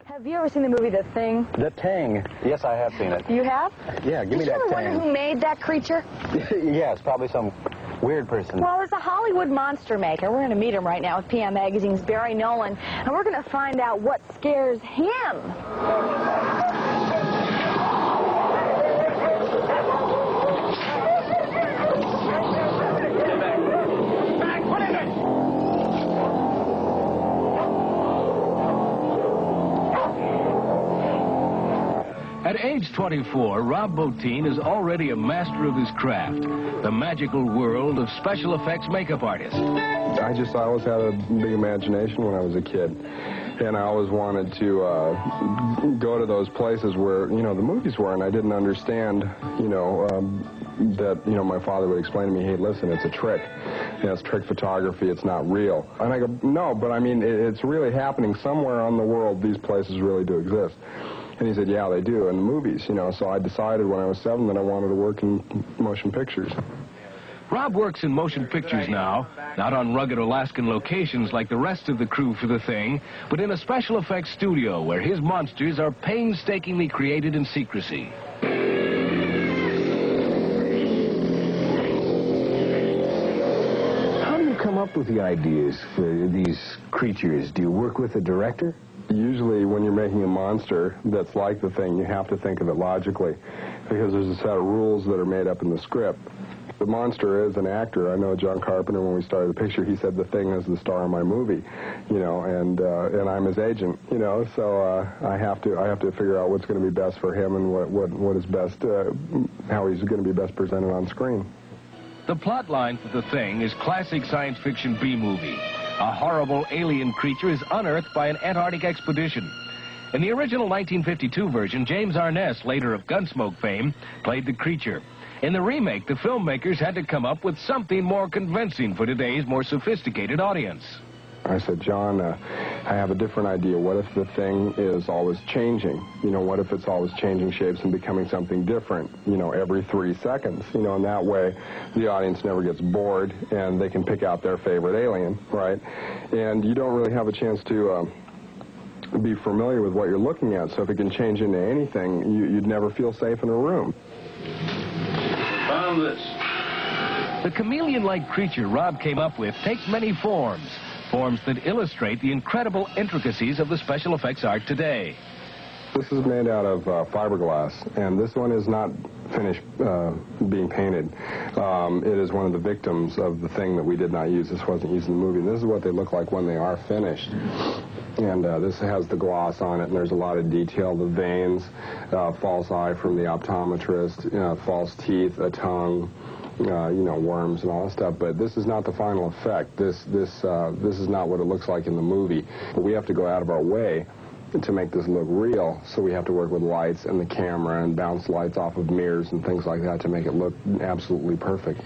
Have you ever seen the movie The Thing? The Thing. Yes, I have seen it. You have? Yeah, give me that Did you ever Thing. wonder who made that creature? Yes, probably some weird person. Well, there's a Hollywood monster maker. We're going to meet him right now with PM Magazine's Barry Nolan, and we're going to find out what scares him. At age 24, Rob Bottin is already a master of his craft, the magical world of special effects makeup artist. I always had a big imagination when I was a kid, and I always wanted to go to those places where, the movies were, and I didn't understand, that, my father would explain to me, hey, listen, it's a trick. It's trick photography, it's not real. And I go, no, but I mean, it's really happening somewhere on the world. These places really do exist. And he said, yeah, they do, in the movies, So I decided when I was 7 that I wanted to work in motion pictures. Rob works in motion pictures now, not on rugged Alaskan locations like the rest of the crew for The Thing, but in a special effects studio where his monsters are painstakingly created in secrecy. How do you come up with the ideas for these creatures? Do you work with a director? Usually when you're making a monster that's like The Thing, you have to think of it logically, because there's a set of rules that are made up in the script. The monster is an actor. I know John Carpenter, when we started the picture, he said The Thing is the star of my movie, and I'm his agent, so I have to figure out what's going to be best for him and what is best, how he's going to be best presented on screen. The plot line for The Thing is classic science fiction B-movie. A horrible alien creature is unearthed by an Antarctic expedition. In the original 1952 version, James Arness, later of Gunsmoke fame, played the creature. In the remake, the filmmakers had to come up with something more convincing for today's more sophisticated audience. I said, John, I have a different idea. What if The Thing is always changing? What if it's always changing shapes and becoming something different, every 3 seconds? And that way the audience never gets bored and they can pick out their favorite alien, right? And you don't really have a chance to be familiar with what you're looking at, so if it can change into anything, you'd never feel safe in a room. Found this. The chameleon-like creature Rob came up with takes many forms. Forms that illustrate the incredible intricacies of the special effects art today. This is made out of fiberglass, and this one is not finished being painted. It is one of the victims of The Thing that we did not use. This wasn't used in the movie. This is what they look like when they are finished. And this has the gloss on it, and there's a lot of detail. The veins, false eye from the optometrist, false teeth, a tongue, worms and all that stuff, but this is not the final effect. This is not what it looks like in the movie. But we have to go out of our way to make this look real, so we have to work with lights and the camera and bounce lights off of mirrors and things like that to make it look absolutely perfect.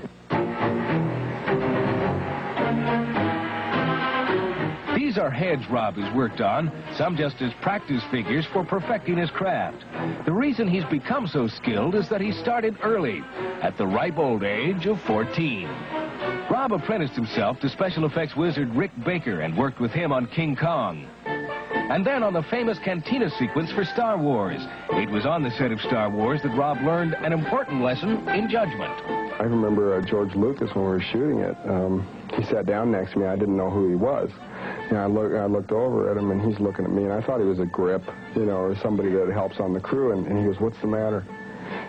These are heads Rob has worked on, some just as practice figures for perfecting his craft. The reason he's become so skilled is that he started early, at the ripe old age of 14. Rob apprenticed himself to special effects wizard Rick Baker and worked with him on King Kong. And then on the famous Cantina sequence for Star Wars. It was on the set of Star Wars that Rob learned an important lesson in judgment. I remember George Lucas, when we were shooting it, he sat down next to me. I didn't know who he was. I looked over at him, and he's looking at me, and I thought he was a grip, or somebody that helps on the crew, and he goes, what's the matter?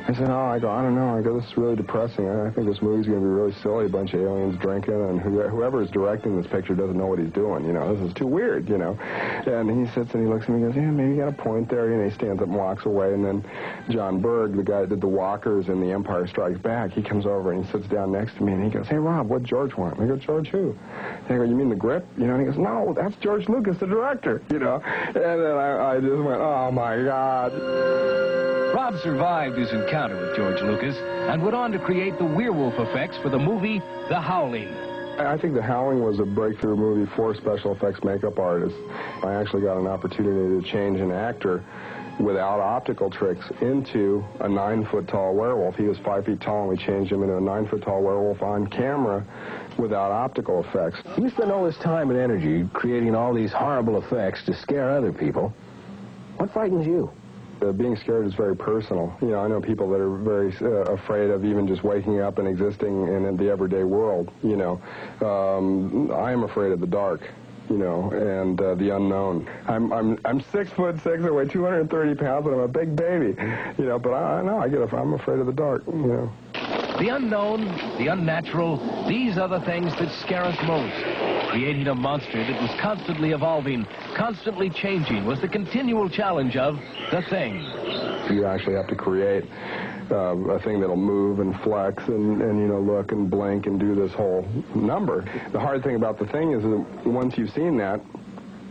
I said, I don't know. I go, this is really depressing. I think this movie's going to be really silly, a bunch of aliens drinking, and whoever is directing this picture doesn't know what he's doing, This is too weird, And he sits and he looks at me and goes, yeah, maybe you got a point there, and he stands up and walks away, and then John Berg, the guy that did the walkers in The Empire Strikes Back, he comes over and he sits down next to me, and he goes, hey, Rob, what'd George want? And I go, George who? And I go, you mean the grip? And he goes, no, that's George Lucas, the director, And then I just went, oh, my God. Rob survived his encounter with George Lucas and went on to create the werewolf effects for the movie The Howling. I think The Howling was a breakthrough movie for special effects makeup artists. I actually got an opportunity to change an actor without optical tricks into a 9-foot-tall werewolf. He was 5 feet tall, and we changed him into a 9-foot-tall werewolf on camera without optical effects. You spend all this time and energy creating all these horrible effects to scare other people. What frightens you? Being scared is very personal. You know, I know people that are very afraid of even just waking up and existing in the everyday world, you know. I am afraid of the dark, you know, and the unknown. I'm 6'6", I weigh 230 pounds, and I'm a big baby, you know, but I'm afraid of the dark, you know. The unknown, the unnatural, these are the things that scare us most. Creating a monster that was constantly evolving, constantly changing, was the continual challenge of the Thing. You actually have to create a thing that'll move and flex and you know, look and blink and do this whole number. The hard thing about the Thing is that once you've seen that,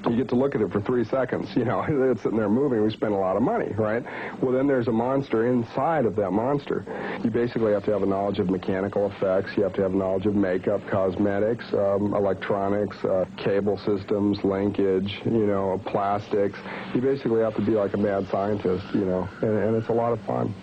you get to look at it for 3 seconds. You know, it's sitting there moving. We spend a lot of money, right? Well, then there's a monster inside of that monster. You basically have to have a knowledge of mechanical effects. You have to have knowledge of makeup, cosmetics, electronics, cable systems, linkage, you know, plastics. You basically have to be like a mad scientist, you know, and it's a lot of fun.